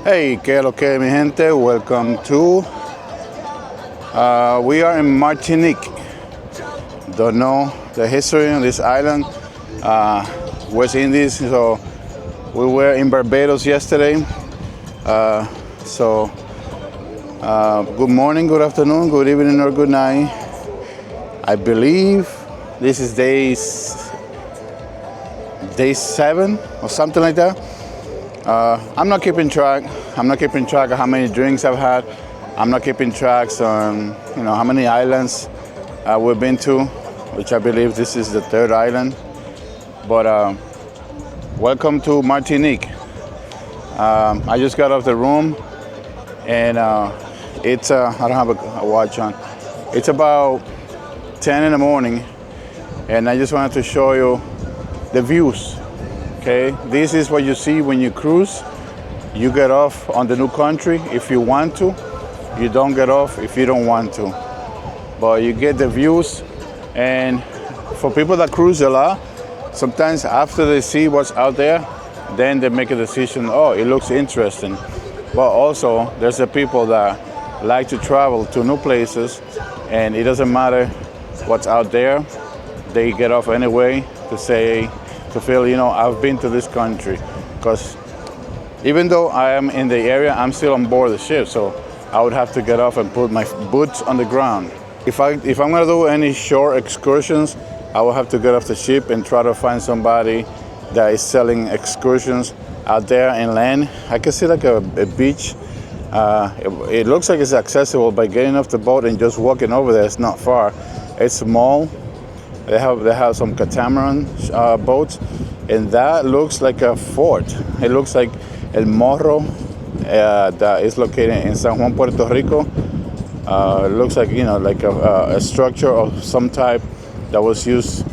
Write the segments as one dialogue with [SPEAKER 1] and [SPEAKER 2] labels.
[SPEAKER 1] Hey, que lo que mi gente, welcome to, we are in Martinique. Don't know the history on this island, West Indies, so we were in Barbados yesterday. Good morning, good afternoon, good evening, or good night. I believe this is day 7 or something like that. I'm not keeping track. I'm not keeping track of how many drinks I've had. I'm not keeping tracks on how many islands we've been to, which I believe this is the 3rd island. But welcome to Martinique. I just got off the room, and it's I don't have a watch on. It's about 10 in the morning, and I just wanted to show you the views. Okay, this is what you see when you cruise. You get off on the new country if you want to. You don't get off if you don't want to. But you get the views, and for people that cruise a lot, sometimes after they see what's out there, then they make a decision, oh, it looks interesting. But also, there's the people that like to travel to new places, and it doesn't matter what's out there. They get off anyway to feel, I've been to this country. Because even though I am in the area, I'm still on board the ship. So I would have to get off and put my boots on the ground. If I'm gonna do any shore excursions, I will have to get off the ship and try to find somebody that is selling excursions out there inland. I can see like a beach. It looks like it's accessible by getting off the boat and just walking over there. It's not far. It's small. They have some catamaran boats, and that looks like a fort. It looks like El Morro that is located in San Juan, Puerto Rico. It looks like like a structure of some type that was used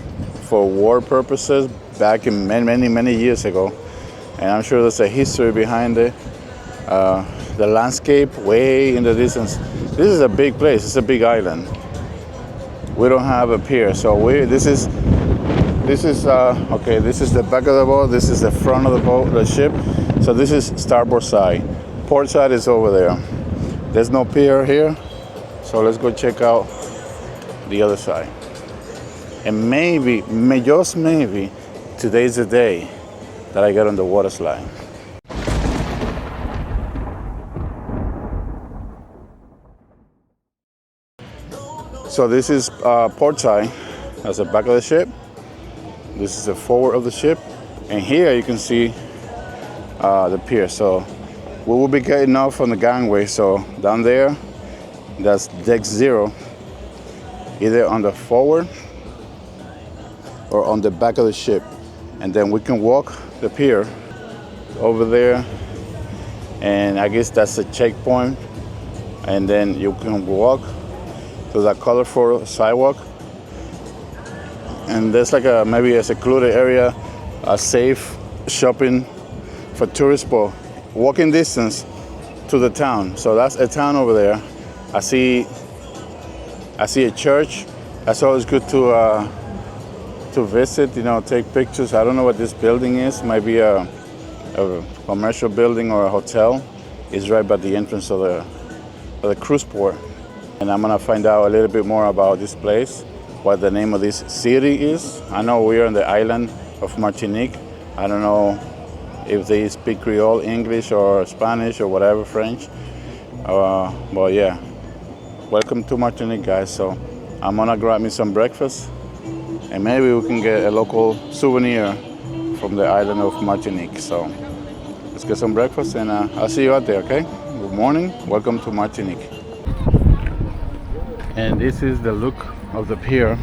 [SPEAKER 1] for war purposes back in many years ago, and I'm sure there's a history behind it. The landscape way in the distance. This is a big place. It's a big island. We don't have a pier, so this is okay. This is the back of the boat. This is the front of the boat, the ship. So this is starboard side. Port side is over there. There's no pier here, so let's go check out the other side. And just maybe, today's the day that I get on the water slide. So this is port side. That's the back of the ship. This is the forward of the ship. And here you can see the pier. So we will be getting off from the gangway. So down there, that's deck 0. Either on the forward or on the back of the ship. And then we can walk the pier over there. And I guess that's a checkpoint. And then you can walk to that colorful sidewalk, and there's like maybe a secluded area, a safe shopping for tourists, but walking distance to the town. So that's a town over there. I see a church. That's always good to visit, take pictures. I don't know what this building is. Might be a commercial building or a hotel. It's right by the entrance of the cruise port. And I'm gonna find out a little bit more about this place, what the name of this city is. I know we are on the island of Martinique. I don't know if they speak Creole, English, or Spanish, or whatever, French. But yeah, welcome to Martinique, guys. So I'm gonna grab me some breakfast, and maybe we can get a local souvenir from the island of Martinique. So let's get some breakfast, and I'll see you out there, okay? Good morning, welcome to Martinique. And this is the look of the pier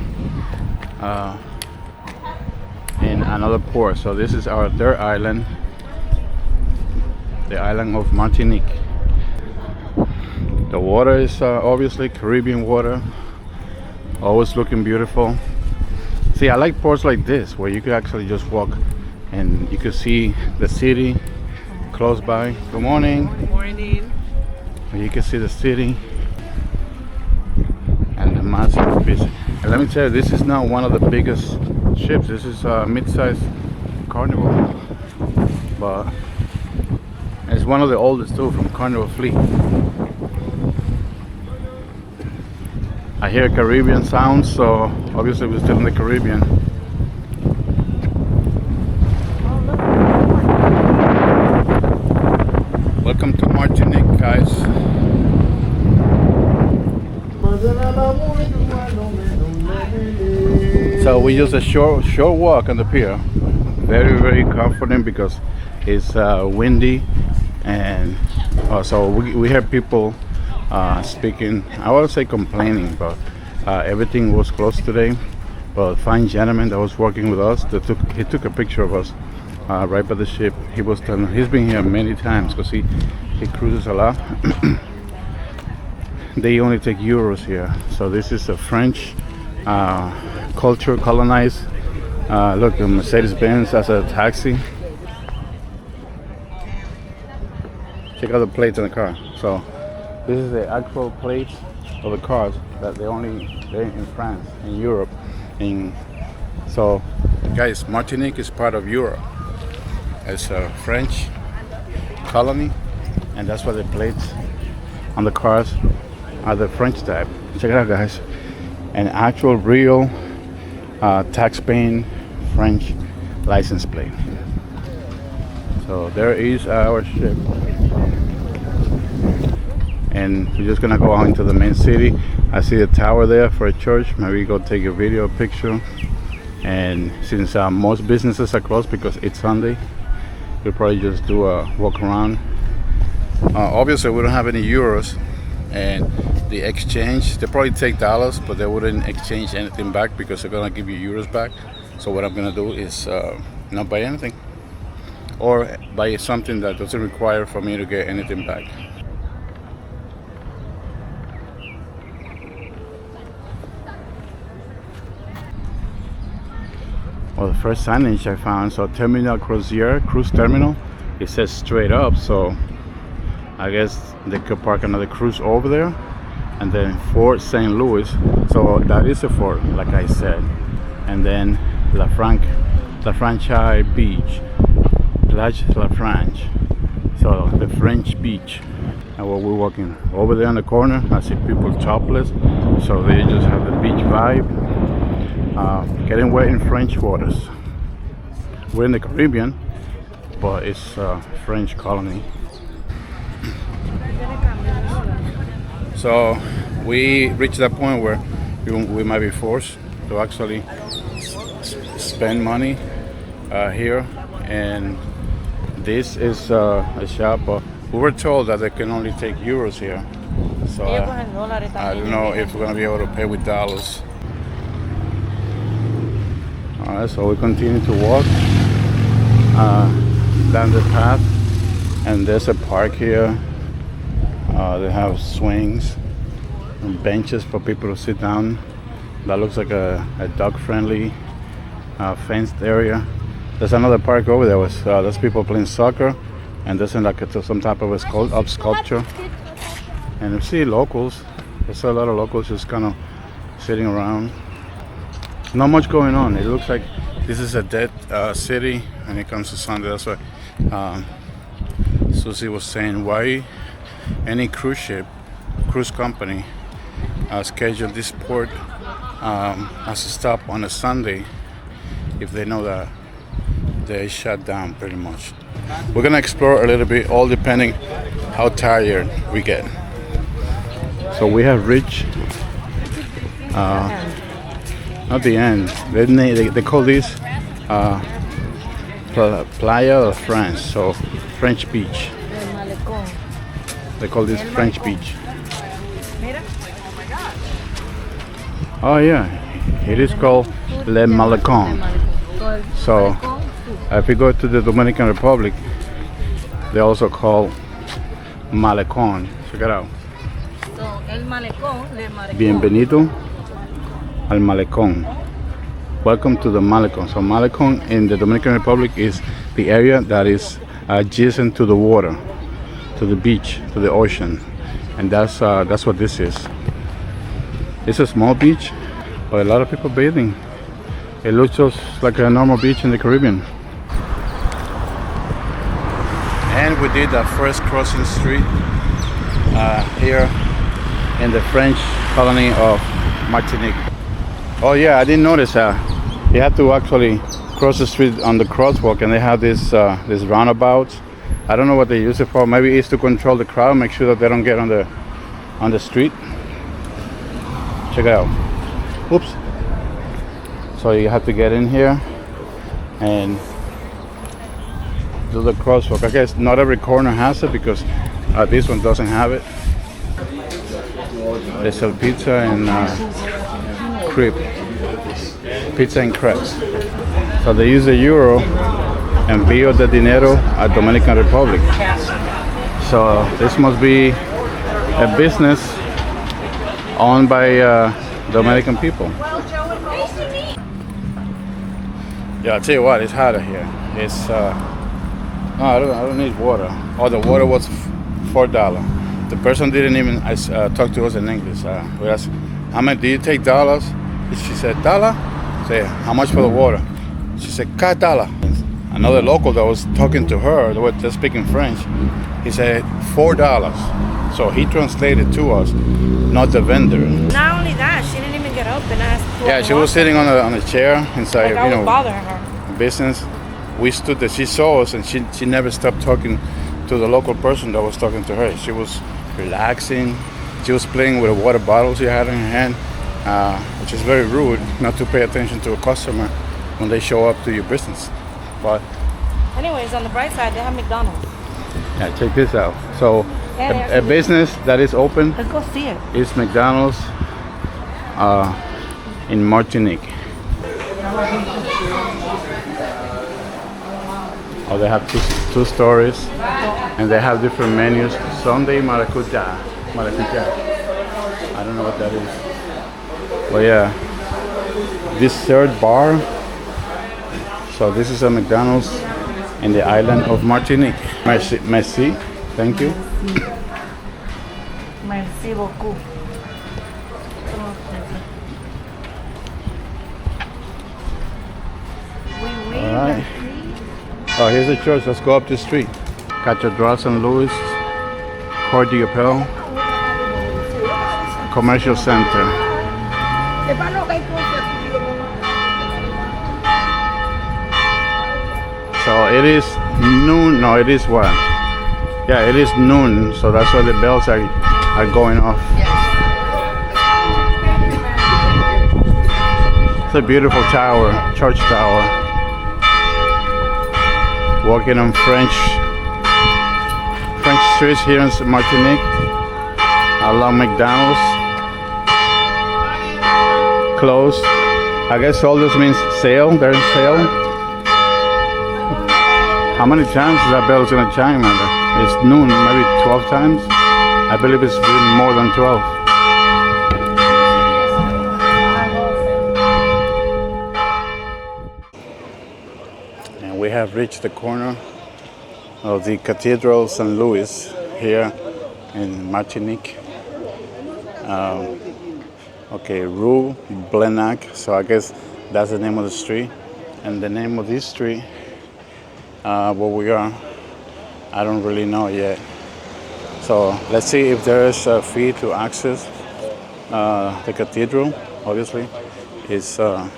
[SPEAKER 1] in another port. So this is our 3rd island, the island of Martinique. The water is obviously Caribbean water, always looking beautiful. See, I like ports like this where you could actually just walk and you could see the city close by. Good morning.
[SPEAKER 2] Good morning.
[SPEAKER 1] You can see the city and the massive beach. And let me tell you, this is not one of the biggest ships. This is a mid-sized carnival, but it's It's one of the oldest too, from Carnival fleet. I hear Caribbean sounds, so obviously we're still in the Caribbean. Welcome to Martinique, guys. So we use a short walk on the pier. Very, very comforting because it's windy, and also we hear people speaking. I wouldn't say complaining, but everything was closed today. But a fine gentleman that was working with us, he took a picture of us right by the ship. He was telling, he's been here many times because he cruises a lot. They only take euros here. So this is a French culture, colonized. Look, a Mercedes-Benz as a taxi. Check out the plates on the car. So this is the actual plates of the cars that they're in France, in Europe. So guys, Martinique is part of Europe. It's a French colony, and that's why the plates on the cars are the French type. Check it out, guys. An actual real tax-paying French license plate. So there is our ship, and we're just gonna go out into the main city. I see a tower there for a church. Maybe go take a video, picture. And since most businesses are closed because it's Sunday, we'll probably just do a walk around. Obviously we don't have any euros, and the exchange, they probably take dollars, but they wouldn't exchange anything back because they're gonna give you euros back. So what I'm gonna do is not buy anything, or buy something that doesn't require for me to get anything back. Well, the first signage I found, so Terminal Crozier, cruise terminal, it says straight up, so I guess they could park another cruise over there. And then Fort St. Louis, so that is a fort, like I said. And then La Franchise Beach, Plage La Franche, so the French beach. And while we're walking over there in the corner, I see people topless, so they just have the beach vibe. Getting wet in French waters. We're in the Caribbean, but it's a French colony. So we reached that point where we might be forced to actually spend money here, and this is a shop. We were told that they can only take euros here, so I don't know if we're gonna be able to pay with dollars. Alright, so we continue to walk down the path, and there's a park here. They have swings and benches for people to sit down. That looks like a dog-friendly fenced area. There's another park over there with there's people playing soccer, and there's like some type of a sculpture. And you see locals. There's a lot of locals just kind of sitting around. Not much going on. It looks like this is a dead city when it comes to Sunday. That's why Susie was saying, why any cruise company schedule this port as a stop on a Sunday if they know that they shut down pretty much. We're gonna explore a little bit, all depending how tired we get. So we have reached not the end. They call this Playa de France, so French beach. They call this French beach. Oh yeah, it is called Le Malecon. So if you go to the Dominican Republic, they also call malecon. Check it out.
[SPEAKER 2] So el malecón, le malecón.
[SPEAKER 1] Bienvenido al malecon. Welcome to the malecon. So malecon in the Dominican Republic is the area that is adjacent to the water, to the beach, to the ocean, and that's what this is. It's a small beach, but a lot of people bathing. It looks just like a normal beach in the Caribbean. And right, we did the first crossing street here in the French colony of Martinique. Oh yeah, I didn't notice you have to actually cross the street on the crosswalk, and they have this roundabouts. I don't know what they use it for. Maybe it's to control the crowd, make sure that they don't get on the street. Check it out. Oops. So you have to get in here and do the crosswalk. I guess not every corner has it because this one doesn't have it. They sell pizza and crepe. Pizza and crepes. So they use the euro and envío de dinero at Dominican Republic. So this must be a business owned by Dominican people. Yeah, I'll tell you what, it's hotter here. It's no, I don't need water. Oh, the water was $4. The person didn't even talk to us in English. We asked, how much do you take dollars? She said, $1? I said, how much for the water? She said, $4. Another local that was talking to her, they were just speaking French, he said, $4. So he translated to us, not the vendor.
[SPEAKER 2] Not only that, she didn't even get up and ask.
[SPEAKER 1] Yeah, she was sitting on a chair inside,
[SPEAKER 2] Like I was bothering her.
[SPEAKER 1] Business. We stood there, she saw us, and she never stopped talking to the local person that was talking to her. She was relaxing. She was playing with a water bottle she had in her hand, which is very rude not to pay attention to a customer when they show up to your business. But
[SPEAKER 2] anyways, on the bright side, they have McDonald's.
[SPEAKER 1] yeah, check this out. So a business that is open
[SPEAKER 2] Let's go see it.
[SPEAKER 1] is McDonald's in Martinique. Oh, they have two stories, and they have different menus. Sunday maracuja. I don't know what that is. But yeah, this third bar. So this is a McDonald's in the island of Martinique. Merci. Thank you.
[SPEAKER 2] Merci beaucoup.
[SPEAKER 1] All right. Oh, here's the church. Let's go up the street. Cathedral St. Louis, Court d'Appel, Commercial Center. So it is noon. No, it is what? Yeah, it is noon. So that's why the bells are going off. It's a beautiful tower, church tower. Walking on French streets here in Martinique. Along McDonald's. Closed. I guess all this means sale. They're in sale. How many times is that bell gonna chime? It's noon, maybe 12 times. I believe it's been more than 12. And we have reached the corner of the Cathedral St. Louis here in Martinique. Okay, Rue Blenac. So I guess that's the name of the street. And the name of this street, where we are, I don't really know yet. So let's see if there is a fee to access the cathedral. Obviously, it's in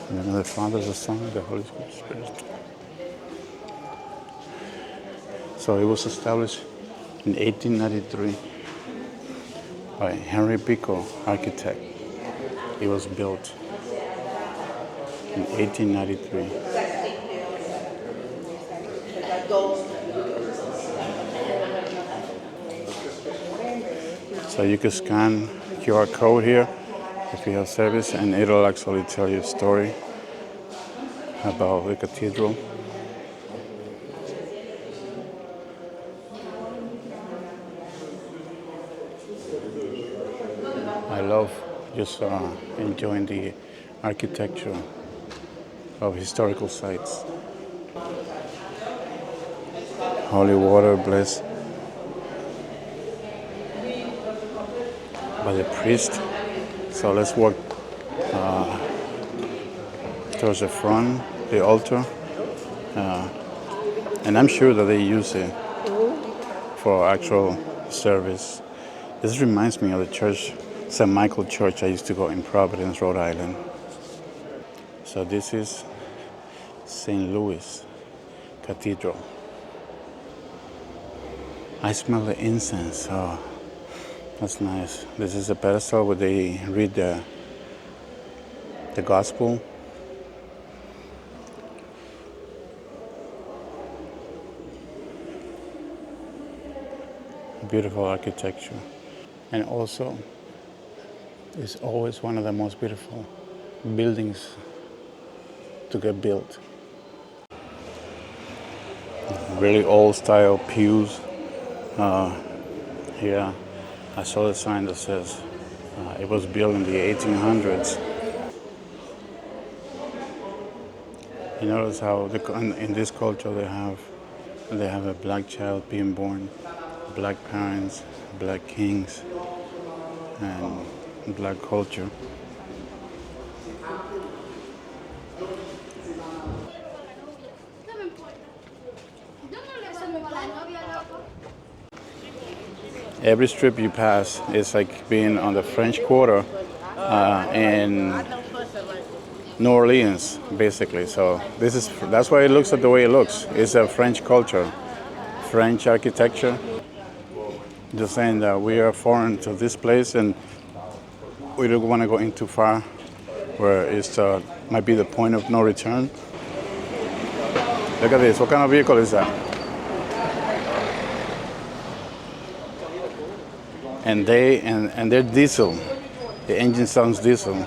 [SPEAKER 1] the name of the Father, the Son, and the Holy Spirit. So it was established in 1893 by Henry Pico, architect. It was built in 1893. So you can scan QR code here if you have service, and it'll actually tell you a story about the cathedral. I love just enjoying the architecture of historical sites. Holy water blessed by the priest. So let's walk towards the front. the altar. And I'm sure that they use it for actual service. This reminds me of the church, St. Michael Church I used to go in Providence, Rhode Island. So this is St. Louis Cathedral. I smell the incense. Oh, that's nice. This is a pedestal where they read the gospel. Beautiful architecture. And also, it's always one of the most beautiful buildings to get built. Really old style pews. Here, I saw the sign that says it was built in the 1800s. You notice how in this culture they have a black child being born, black parents, black kings, and black culture. Every strip you pass is like being on the French Quarter in New Orleans, basically. So that's why it looks the way it looks. It's a French culture, French architecture. Just saying that we are foreign to this place, and we don't want to go in too far, where it might be the point of no return. Look at this. What kind of vehicle is that? And they're diesel. The engine sounds diesel.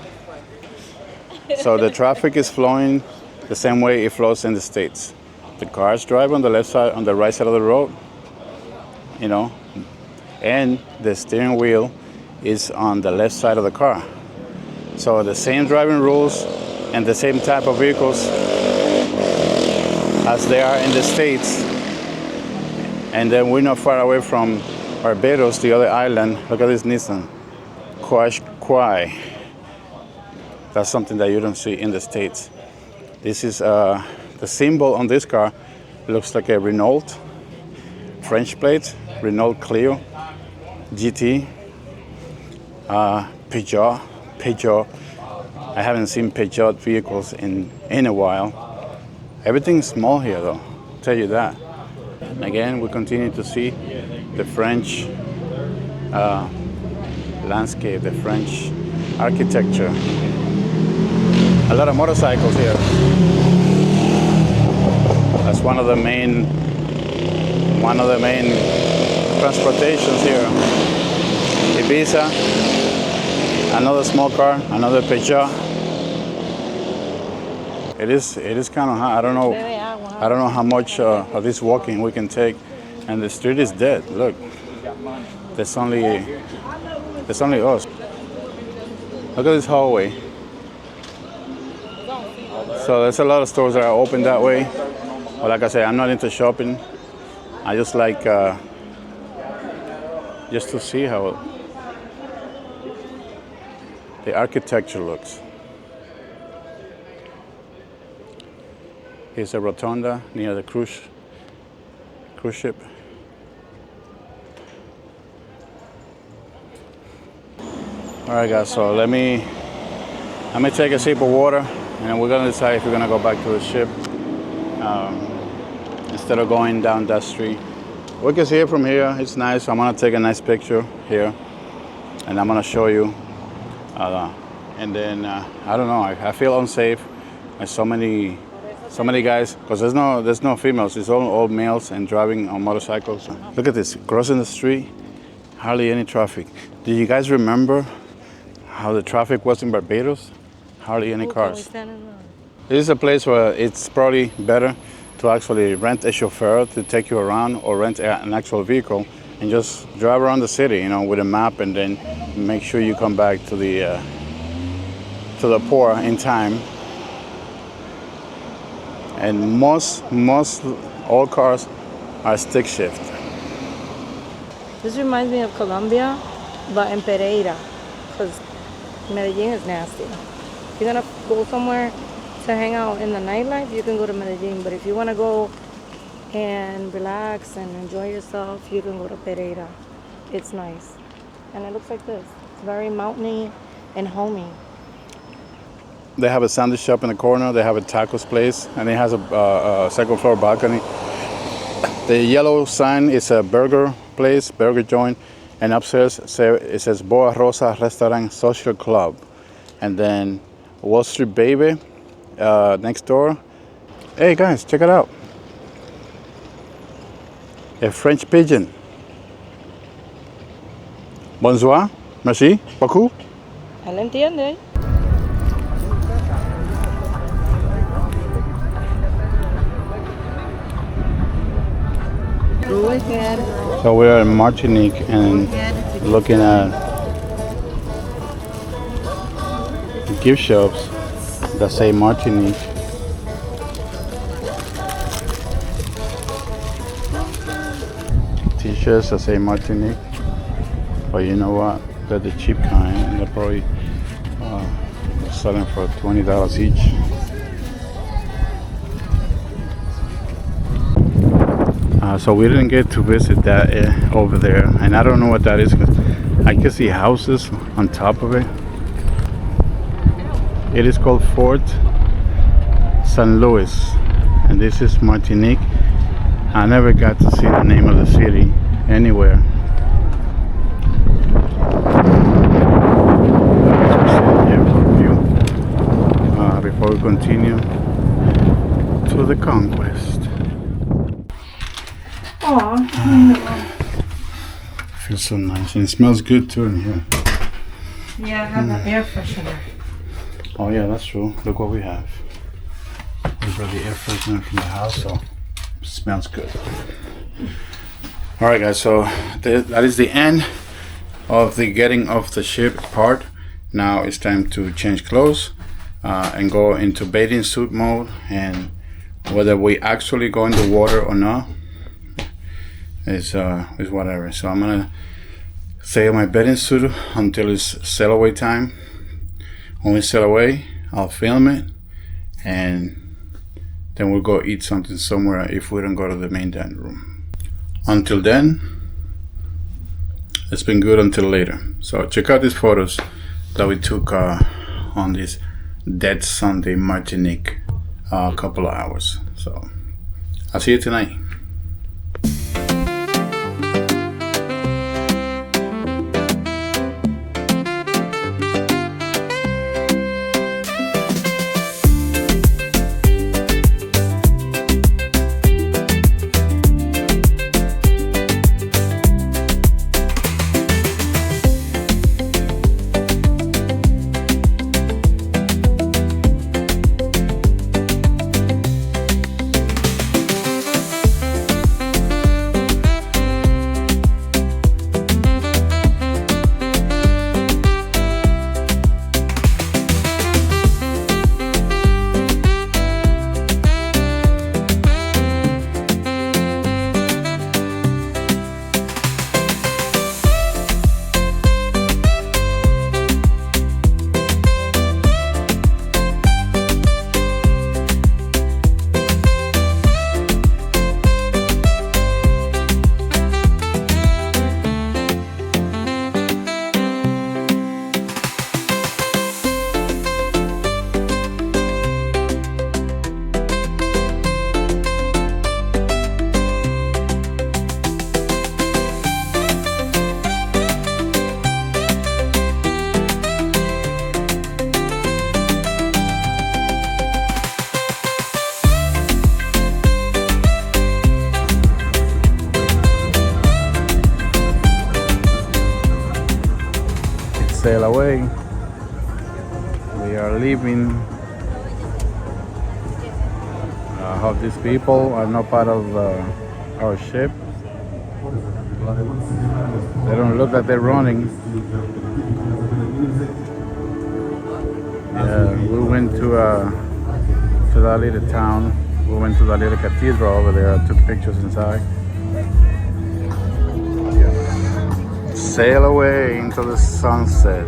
[SPEAKER 1] So the traffic is flowing the same way it flows in the States. The cars drive on the left side, on the right side of the road, you know, and the steering wheel is on the left side of the car. So the same driving rules and the same type of vehicles as they are in the States. And then we're not far away from Barbados, the other island. Look at this Nissan Qashqai. That's something that you don't see in the States. This is the symbol on this car. Looks like a Renault French plate, Renault Clio GT, Peugeot. I haven't seen Peugeot vehicles in a while. Everything's small here, though. I'll tell you that. Again, we continue to see the French landscape, the French architecture. A lot of motorcycles here. That's one of the main transportations here. Ibiza, another small car, another Peugeot. It is kind of hot. I don't know how much of this walking we can take, and the street is dead. Look, there's only us. Look at this hallway. So there's a lot of stores that are open that way. But like I said, I'm not into shopping. I just like just to see how the architecture looks. Here's a rotunda near the cruise ship. All right, guys. So let me take a sip of water, and we're gonna decide if we're gonna go back to the ship instead of going down that street. We can see it from here. It's nice. I'm gonna take a nice picture here, and I'm gonna show you. And then I don't know. I feel unsafe. There's so many guys, because there's no females. It's all males and driving on motorcycles. Look at this, crossing the street, hardly any traffic. Do you guys remember how the traffic was in Barbados? Hardly any cars. This is a place where it's probably better to actually rent a chauffeur to take you around, or rent an actual vehicle and just drive around the city, you know, with a map, and then make sure you come back to the port in time. And most all cars are stick shift.
[SPEAKER 2] This reminds me of Colombia, but in Pereira, because Medellin is nasty. If you're gonna go somewhere to hang out in the nightlife, you can go to Medellin. But if you want to go and relax and enjoy yourself, you can go to Pereira. It's nice. And it looks like this. It's very mountainy and homey.
[SPEAKER 1] They have a sandwich shop in the corner. They have a tacos place, and it has a second floor balcony. The yellow sign is a burger place, burger joint, and upstairs it says Boa Rosa Restaurant Social Club. And then Wall Street Baby next door. Hey guys, check it out. A French pigeon. Bonsoir, merci beaucoup.
[SPEAKER 2] Él entiende.
[SPEAKER 1] So we are in Martinique and looking at gift shops that say Martinique. T-shirts that say Martinique, but you know what? They're the cheap kind, and they're probably selling for $20 each. So we didn't get to visit that over there, and I don't know what that is. I can see houses on top of it. It is called Fort San Luis, and this is Martinique. I never got to see the name of the city anywhere. Before we continue to the Conquest. Feels so nice, and it smells good too in here.
[SPEAKER 2] Yeah, I have an air freshener.
[SPEAKER 1] Oh yeah, that's true. Look what we have. We brought the air freshener from the house, so it smells good. All right, guys. So that is the end of the getting off the ship part. Now it's time to change clothes and go into bathing suit mode. And whether we actually go in the water or not is whatever. So I'm gonna stay in my bathing suit until it's sail away time. When we sail away, I'll film it, and then we'll go eat something somewhere if we don't go to the main dining room. Until then, it's been good until later. So check out these photos that we took on this dead Sunday Martinique, a couple of hours. So I'll see you tonight. Sail away. We are leaving. I hope these people are not part of our ship. They don't look like they're running. Yeah, we went to that little town. We went to that little cathedral over there. I took pictures inside. Sail away into the sunset.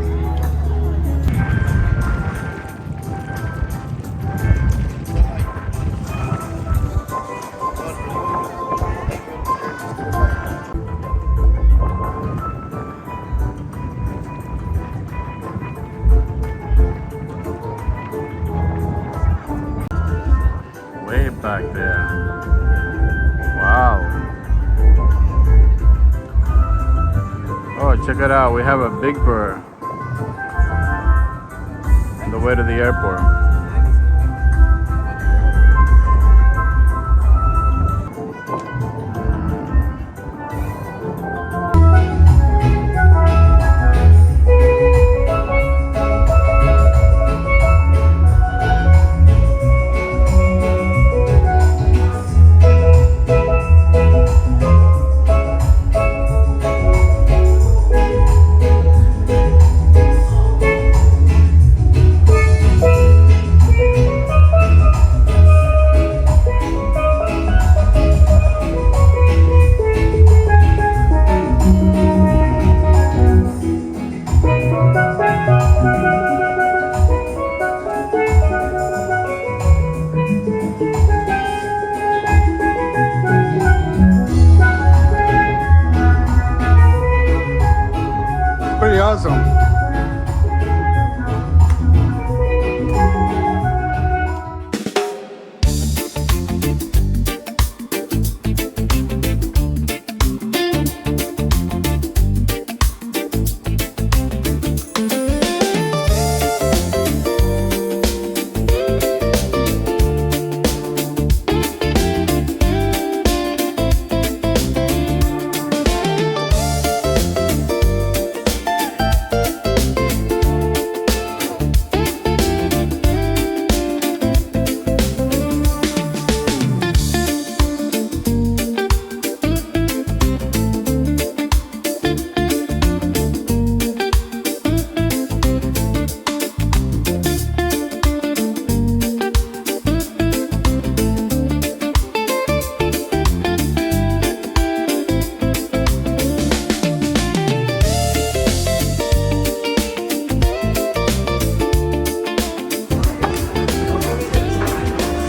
[SPEAKER 1] Way back there. Wow. Oh, check it out. We have a big bird on the way to the airport. Pretty awesome.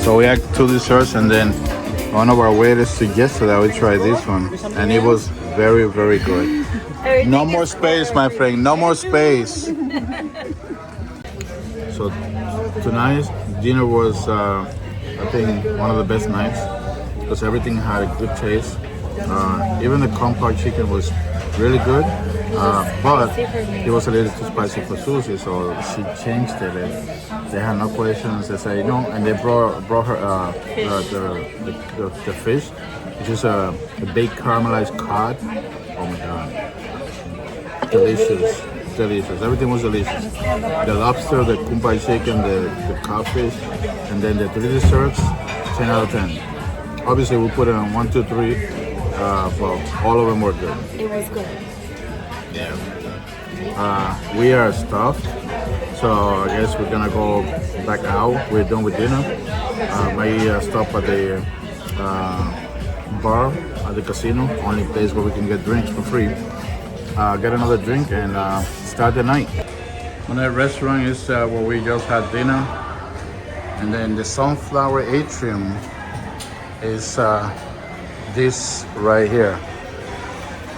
[SPEAKER 1] So we had 2 desserts, and then one of our waiters suggested that we try this one, and it was very, very good. No more space, my friend, no more space. So tonight's dinner was, I think, one of the best nights because everything had a good taste. Even the compact chicken was really good, but it was a little too spicy for Susie, so she changed it. They had no questions. They said no, and they brought her the fish, which is a baked caramelized cod. Oh my god, delicious, delicious. Everything was delicious. The lobster, the kumpai chicken, the codfish, and then the 3 desserts. 10 out of 10. Obviously, we put it on 1, 2, 3. But all of them were good.
[SPEAKER 2] It was good.
[SPEAKER 1] Yeah. We are stuffed, so I guess we're gonna go back out. We're done with dinner. Might stop at the bar at the casino, only place where we can get drinks for free. Get another drink and start the night. Another restaurant is where we just had dinner, and then the Sunflower Atrium is this right here.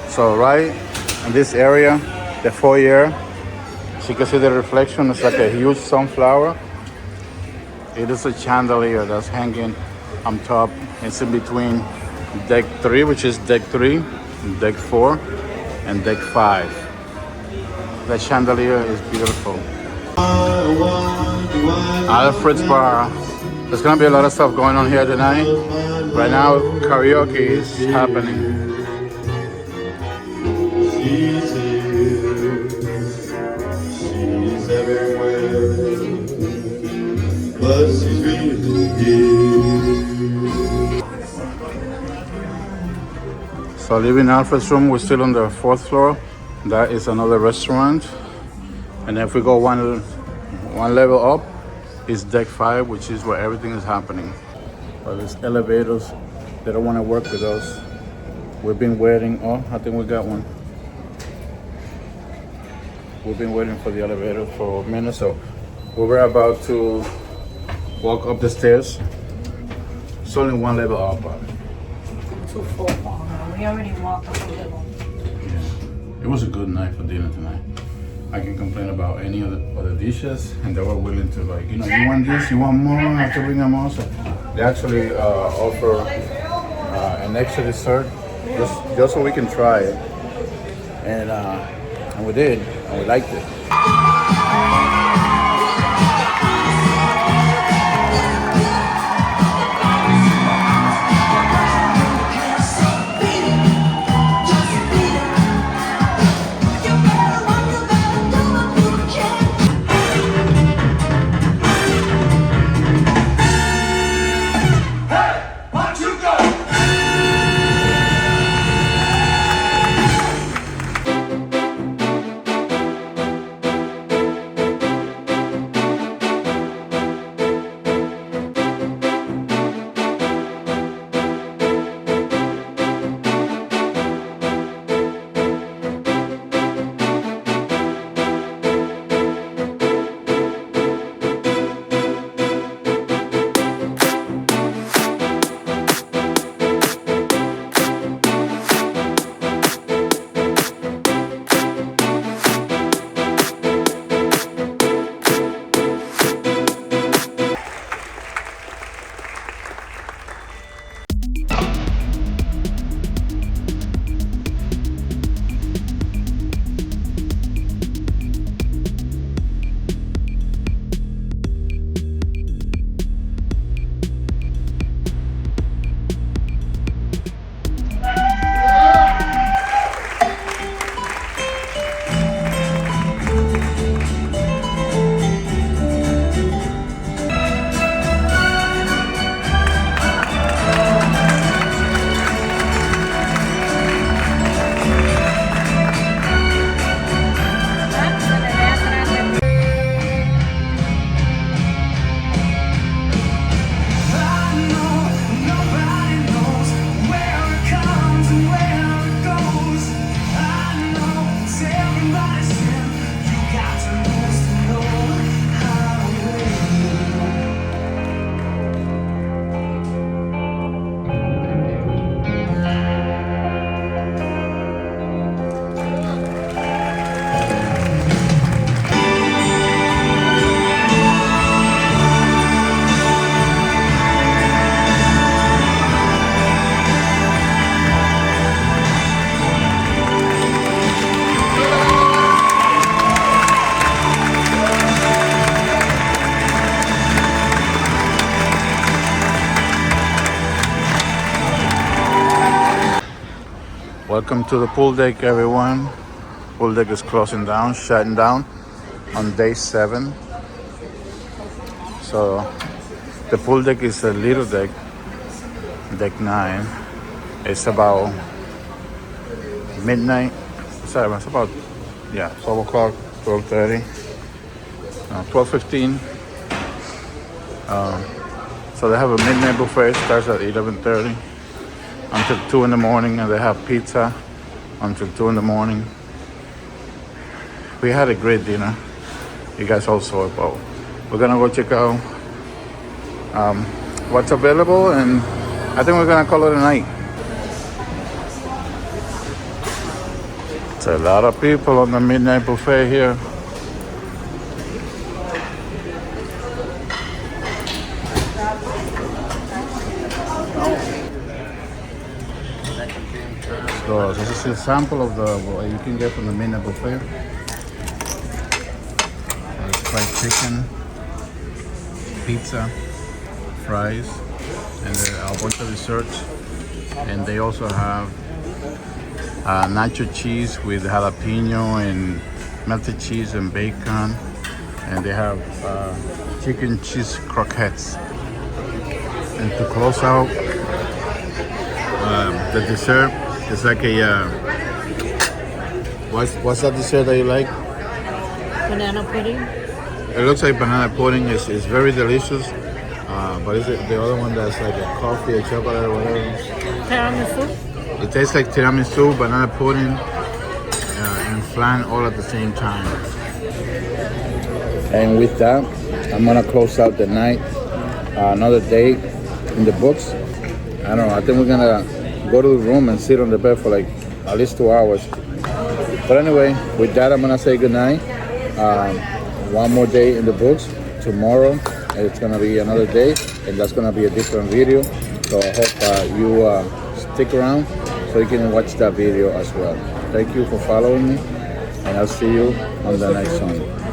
[SPEAKER 1] So right in this area, the foyer, as you can see the reflection, it's like a huge sunflower. It is a chandelier that's hanging on top. It's in between deck 3, which is deck 3, deck 4, and deck 5. The chandelier is beautiful. Alfred's Bar. There's gonna be a lot of stuff going on here tonight. Right now, karaoke is happening.
[SPEAKER 3] She's here, she's everywhere, but she's really here.
[SPEAKER 1] So leaving Alfred's room, we're still on the 4th floor. That is another restaurant. And if we go one level up, is deck 5, which is where everything is happening. But these elevators, they don't want to work with us. We've been waiting. Oh, I think we got one. We've been waiting for the elevator for a minute, so we were about to walk up the stairs. It's only 1 level up.
[SPEAKER 2] Too full. We already walked up a little.
[SPEAKER 1] Yeah. It was a good night for dinner tonight. I can complain about any other dishes, and they were willing to, like, you know, you want this, you want more, I have to bring them also. they actually offer an extra dessert just so we can try it. And we did, and we liked it. Welcome to the pool deck, everyone. Pool deck is closing down, shutting down on day 7. So the pool deck is a little deck, deck 9. It's about midnight. Sorry, it's about 12 o'clock, 12:30, 12:15. So they have a midnight buffet. It starts at 11:30 until 2 in the morning, and they have pizza until 2 in the morning. We had a great dinner. You guys all saw it, but we're gonna go check out what's available, and I think we're gonna call it a night. It's a lot of people on the midnight buffet here. So this is a sample of what you can get from the midnight buffet. There's fried chicken, pizza, fries, and a bunch of desserts. And they also have nacho cheese with jalapeno and melted cheese and bacon. And they have chicken cheese croquettes. And to close out the dessert, it's like a what's that dessert that you like?
[SPEAKER 2] Banana pudding.
[SPEAKER 1] It looks like banana pudding. It's very delicious. But is it the other one that's like a coffee or chocolate or whatever?
[SPEAKER 2] Tiramisu.
[SPEAKER 1] It tastes like tiramisu, banana pudding, and flan all at the same time. And with that, I'm gonna close out the night. Another day in the books. I don't know. I think we're gonna go to the room and sit on the bed for like at least 2 hours. But anyway, with that, I'm gonna say goodnight. One more day in the books. Tomorrow, it's gonna be another day. and that's gonna be a different video. So I hope you stick around so you can watch that video as well. Thank you for following me, and I'll see you on the next one.